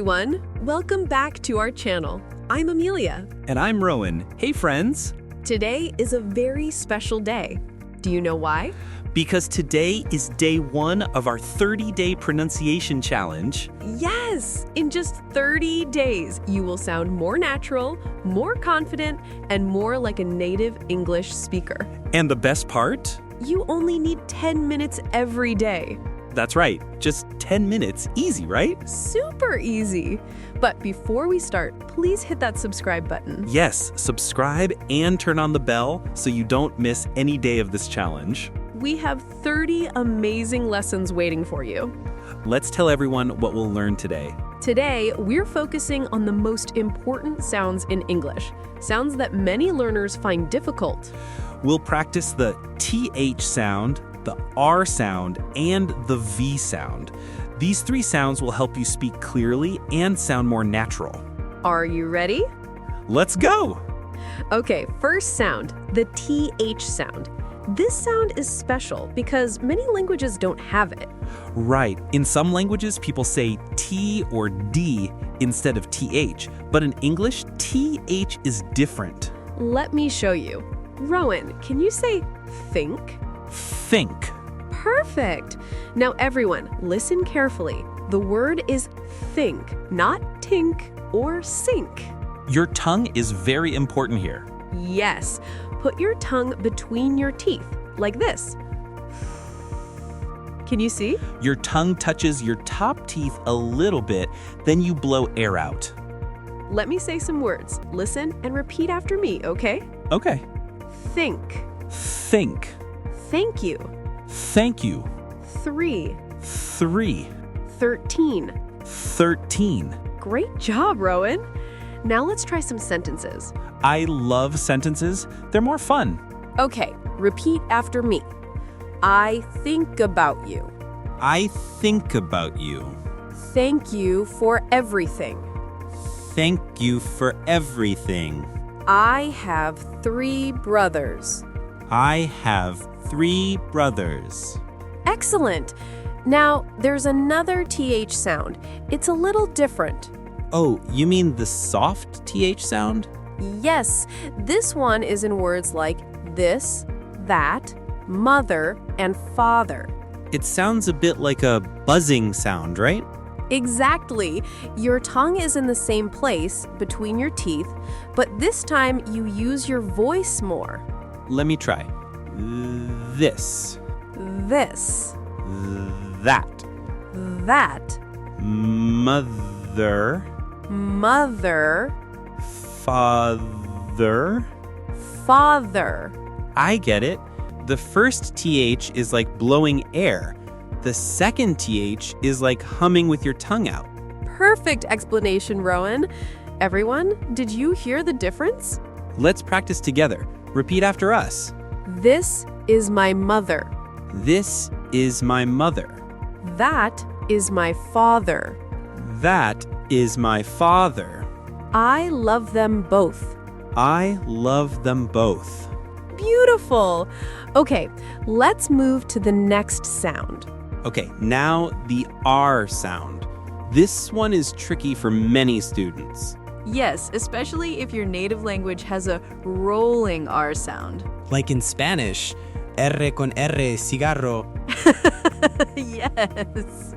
everyone! Welcome back to our channel. I'm Amelia. And I'm Rowan. Hey, friends! Today is a very special day. Do you know why? Because today is day 1 of our 30-day pronunciation challenge. Yes! In just 30 days, you will sound more natural, more confident, and more like a native English speaker. And the best part? You only need 10 minutes every day. That's right. Just 10 minutes. Easy, right? Super easy. But before we start, please hit that subscribe button. Yes, subscribe and turn on the bell so you don't miss any day of this challenge. We have 30 amazing lessons waiting for you. Let's tell everyone what we'll learn today. Today, we're focusing on the most important sounds in English, sounds that many learners find difficult. We'll practice the TH sound, the R sound, and the V sound. These 3 sounds will help you speak clearly and sound more natural. Are you ready? Let's go! Okay, first sound, the TH sound. This sound is special because many languages don't have it. Right. In some languages, people say T or D instead of TH. But in English, TH is different. Let me show you. Rowan, can you say think? Think. Perfect. Now everyone, listen carefully. The word is think, not tink or sink. Your tongue is very important here. Yes. Put your tongue between your teeth, like this. Can you see? Your tongue touches your top teeth a little bit, then you blow air out. Let me say some words. Listen and repeat after me, okay? Okay. Think. Think. Thank you. Thank you. 3. 3. 13. 13. Great job, Rowan. Now let's try some sentences. I love sentences. They're more fun. Okay, repeat after me. I think about you. I think about you. Thank you for everything. Thank you for everything. I have 3 brothers. I have 3 brothers. Excellent. Now, there's another TH sound. It's a little different. Oh, you mean the soft TH sound? Yes, this one is in words like this, that, mother, and father. It sounds a bit like a buzzing sound, right? Exactly. Your tongue is in the same place between your teeth, but this time you use your voice more. Let me try. This. This. That. That. Mother. Mother. Father. Father. I get it. The first TH is like blowing air. The second TH is like humming with your tongue out. Perfect explanation, Rowan. Everyone, did you hear the difference? Let's practice together. Repeat after us. This is my mother. This is my mother. That is my father. That is my father. I love them both. I love them both. Beautiful. Okay, let's move to the next sound. Okay, now the R sound. This one is tricky for many students. Yes, especially if your native language has a rolling R sound. Like in Spanish, R con R, cigarro. Yes.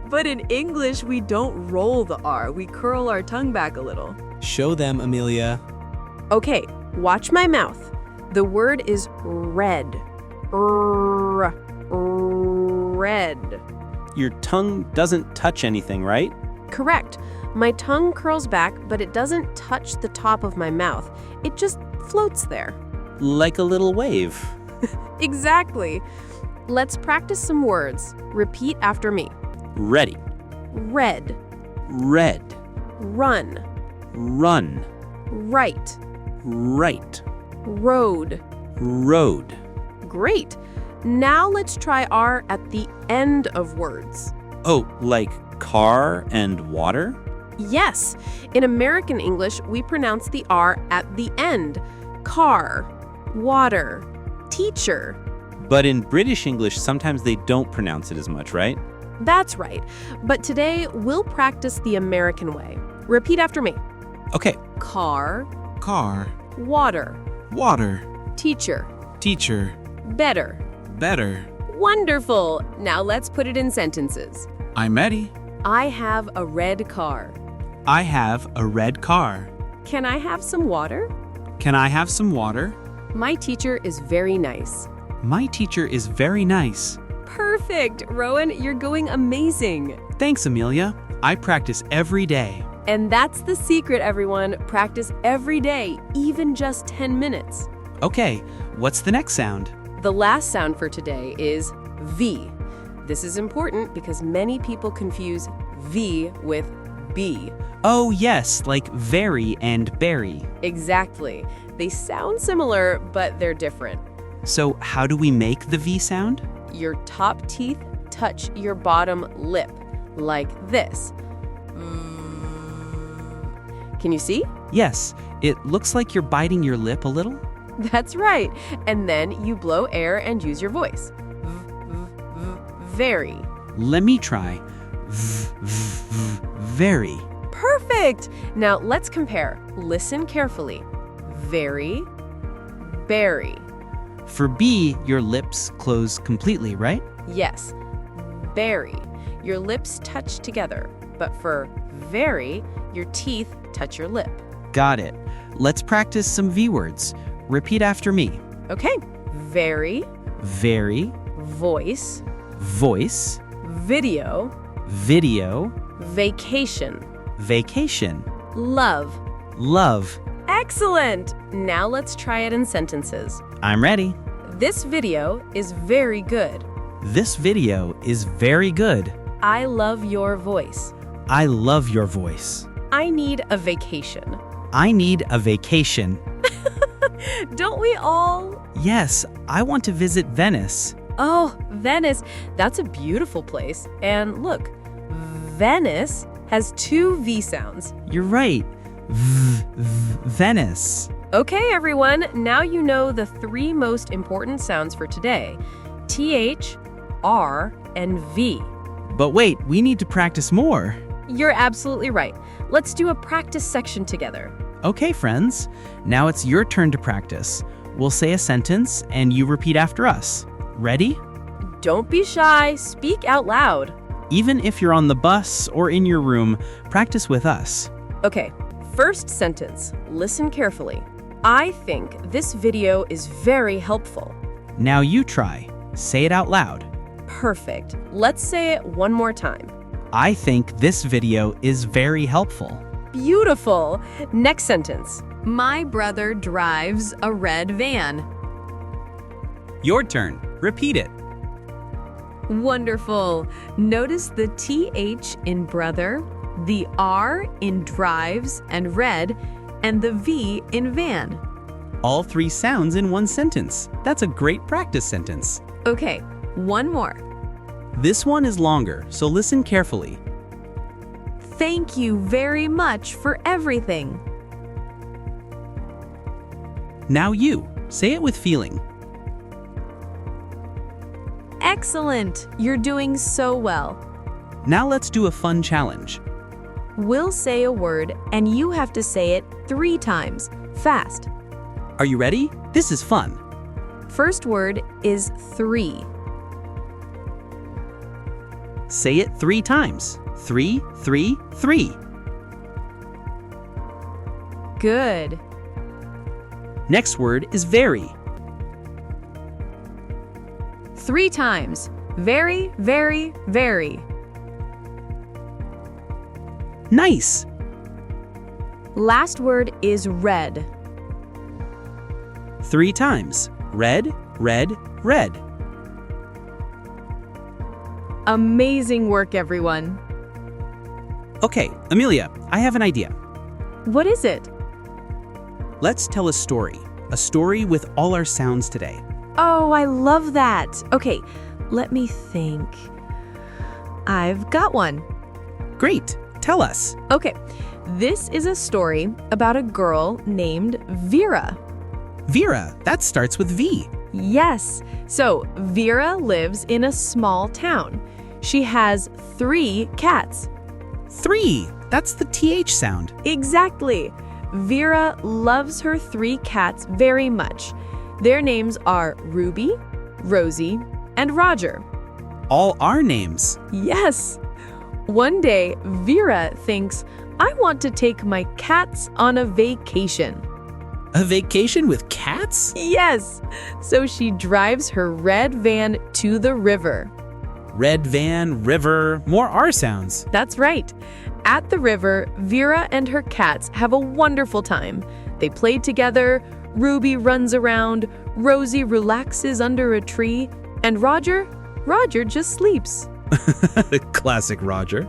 But in English, we don't roll the R. We curl our tongue back a little. Show them, Amelia. Okay, watch my mouth. The word is red. Red. Your tongue doesn't touch anything, right? Correct. My tongue curls back, but it doesn't touch the top of my mouth. It just floats there. Like a little wave. Exactly. Let's practice some words. Repeat after me. Ready. Red. Red. Run. Run. Right. Right. Road. Road. Great. Now let's try R at the end of words. Oh, like car and water? Yes. In American English, we pronounce the R at the end. Car. Water. Teacher. But in British English, sometimes they don't pronounce it as much, right? That's right. But today, we'll practice the American way. Repeat after me. Okay. Car, Car, water, water, teacher, teacher, better. better. Wonderful. Now let's put it in sentences. I'm ready. I have a red car. I have a red car. Can I have some water? Can I have some water? My teacher is very nice. My teacher is very nice. Perfect. Rowan, you're going amazing. Thanks, Amelia. I practice every day. And that's the secret, everyone. Practice every day, even just 10 minutes. Okay, what's the next sound? The last sound for today is V. This is important because many people confuse V with B. Oh, yes, like very and berry. Exactly. They sound similar, but they're different. So, how do we make the V sound? Your top teeth touch your bottom lip, like this. Can you see? Yes, it looks like you're biting your lip a little. That's right. And then you blow air and use your voice. Very. Let me try. Very. Perfect. Now let's compare. Listen carefully. Very, berry. For B, your lips close completely, right? Yes, berry. Your lips touch together. But for very, your teeth touch your lip. Got it. Let's practice some V words. Repeat after me. Okay. Very, Very, voice, voice, video, video, vacation, vacation, love. love. Excellent! Now let's try it in sentences. I'm ready. This video is very good. This video is very good. I love your voice. I love your voice. I need a vacation. I need a vacation. Don't we all? Yes, I want to visit Venice. Oh, Venice. That's a beautiful place. And look, Venice has 2 V sounds. You're right. Venice. Okay, everyone, now you know the 3 most important sounds for today. TH, R, and V. But wait, we need to practice more. You're absolutely right. Let's do a practice section together. Okay, friends. Now it's your turn to practice. We'll say a sentence and you repeat after us. Ready? Don't be shy. Speak out loud. Even if you're on the bus or in your room, practice with us. Okay, first sentence. Listen carefully. I think this video is very helpful. Now you try. Say it out loud. Perfect. Let's say it one more time. I think this video is very helpful. Beautiful. Next sentence. My brother drives a red van. Your turn. Repeat it. Wonderful. Notice the TH in brother, the R in drives and red, and the V in van. All 3 sounds in one sentence. That's a great practice sentence. Okay, one more. This one is longer, so listen carefully. Thank you very much for everything. Now you. Say it with feeling. Excellent. You're doing so well. Now let's do a fun challenge. We'll say a word and you have to say it 3 times, fast. Are you ready? This is fun. First word is 3. Say it 3 times. 3, 3, 3. Good. Next word is very. 3 times. Very, very, very. Nice. Last word is red. 3 times. Red, red, red. Amazing work, everyone. Okay, Amelia, I have an idea. What is it? Let's tell a story with all our sounds today. Oh, I love that. Okay, let me think. I've got one. Great, tell us. Okay, this is a story about a girl named Vera. Vera, that starts with V. Yes, so Vera lives in a small town. She has 3 cats. 3. That's the TH sound. Exactly. Vera loves her 3 cats very much. Their names are Ruby, Rosie, and Roger. All our names. Yes. One day, Vera thinks, I want to take my cats on a vacation. A vacation with cats? Yes. So she drives her red van to the river. Red van, river, more R sounds. That's right. At the river, Vera and her cats have a wonderful time. They play together, Ruby runs around, Rosie relaxes under a tree, and Roger just sleeps. Classic Roger.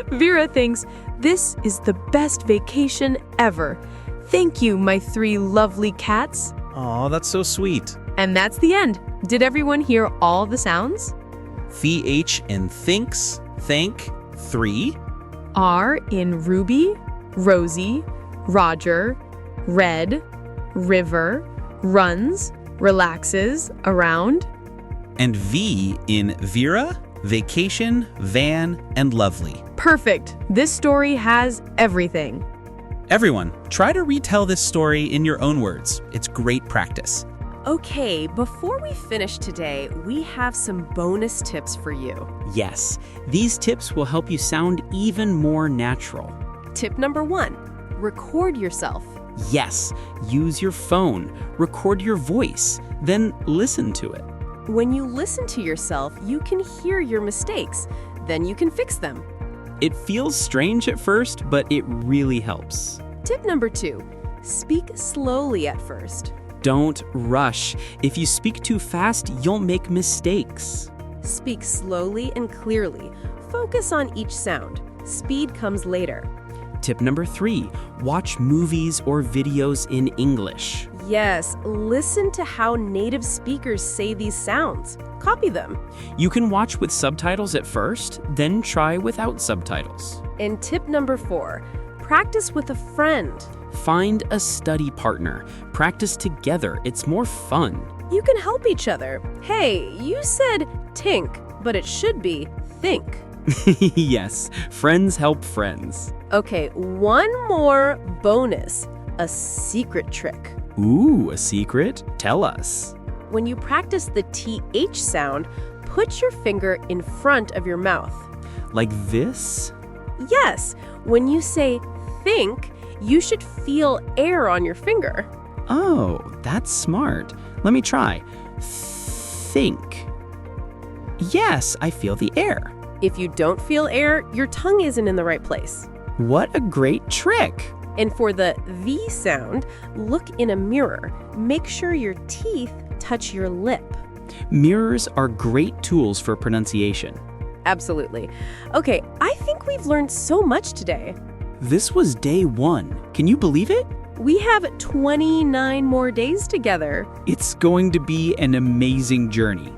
Vera thinks, this is the best vacation ever. Thank you, my 3 lovely cats. Aw, that's so sweet. And that's the end. Did everyone hear all the sounds? TH in thinks, thank, 3. R in Ruby, Rosie, Roger, red, river, runs, relaxes, around. And V in Vera, vacation, van, and lovely. Perfect. This story has everything. Everyone, try to retell this story in your own words. It's great practice. Okay, before we finish today, we have some bonus tips for you. Yes, these tips will help you sound even more natural. Tip number 1, record yourself. Yes, use your phone, record your voice, then listen to it. When you listen to yourself, you can hear your mistakes. Then you can fix them. It feels strange at first, but it really helps. Tip number 2, speak slowly at first. Don't rush. If you speak too fast, you'll make mistakes. Speak slowly and clearly. Focus on each sound. Speed comes later. Tip number 3, watch movies or videos in English. Yes, listen to how native speakers say these sounds. Copy them. You can watch with subtitles at first, then try without subtitles. And tip number 4, practice with a friend. Find a study partner. Practice together. It's more fun. You can help each other. Hey, you said tink, but it should be think. Yes, friends help friends. Okay, one more bonus, a secret trick. Ooh, a secret? Tell us. When you practice the TH sound, put your finger in front of your mouth. Like this? Yes, when you say think, you should feel air on your finger. Oh, that's smart. Let me try. Think. Yes, I feel the air. If you don't feel air, your tongue isn't in the right place. What a great trick. And for the V sound, look in a mirror. Make sure your teeth touch your lip. Mirrors are great tools for pronunciation. Absolutely. Okay, I think we've learned so much today. This was day 1. Can you believe it? We have 29 more days together. It's going to be an amazing journey.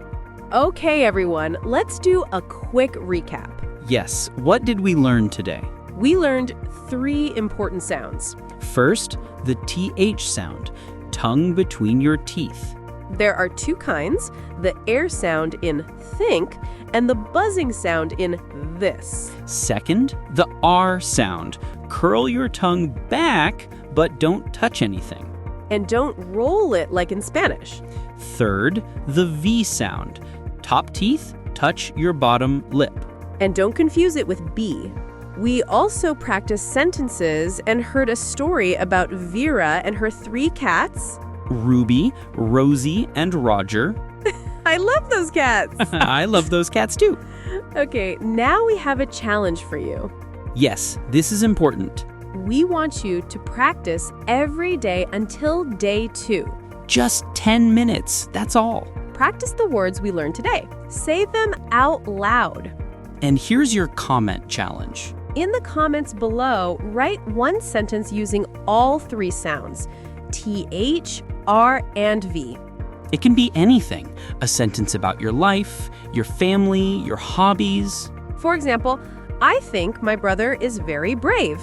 Okay, everyone, let's do a quick recap. Yes, what did we learn today? We learned 3 important sounds. First, the TH sound, tongue between your teeth. There are 2 kinds, the air sound in think and the buzzing sound in this. Second, the R sound. Curl your tongue back, but don't touch anything. And don't roll it like in Spanish. Third, the V sound. Top teeth touch your bottom lip. And don't confuse it with B. We also practiced sentences and heard a story about Vera and her 3 cats. Ruby, Rosie, and Roger. I love those cats. I love those cats too. Okay, now we have a challenge for you. Yes, this is important. We want you to practice every day until day 2. Just 10 minutes, that's all. Practice the words we learned today. Say them out loud. And here's your comment challenge. In the comments below, write one sentence using all 3 sounds, TH, R, and V. It can be anything. A sentence about your life, your family, your hobbies. For example, I think my brother is very brave.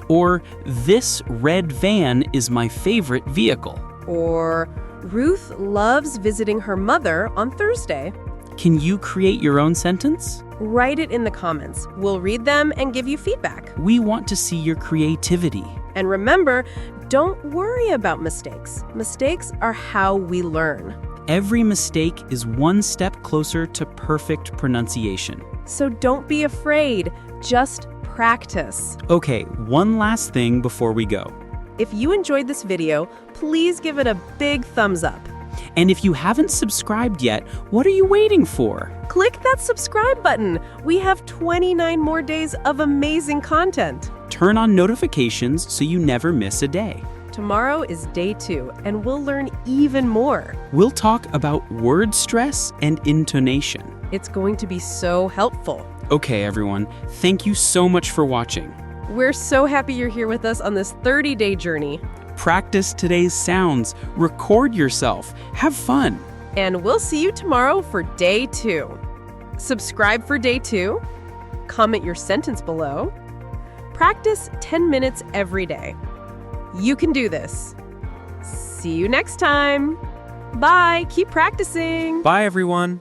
Or, this red van is my favorite vehicle. Or, Ruth loves visiting her mother on Thursday. Can you create your own sentence? Write it in the comments. We'll read them and give you feedback. We want to see your creativity. And remember, don't worry about mistakes. Mistakes are how we learn. Every mistake is one step closer to perfect pronunciation. So don't be afraid. Just practice. Okay, one last thing before we go. If you enjoyed this video, please give it a big thumbs up. And if you haven't subscribed yet, what are you waiting for? Click that subscribe button. We have 29 more days of amazing content. Turn on notifications so you never miss a day. Tomorrow is day 2, and we'll learn even more. We'll talk about word stress and intonation. It's going to be so helpful. Okay, everyone, thank you so much for watching. We're so happy you're here with us on this 30-day journey. Practice today's sounds, record yourself, have fun. And we'll see you tomorrow for day 2. Subscribe for day 2. Comment your sentence below. Practice 10 minutes every day. You can do this. See you next time. Bye. Keep practicing. Bye, everyone.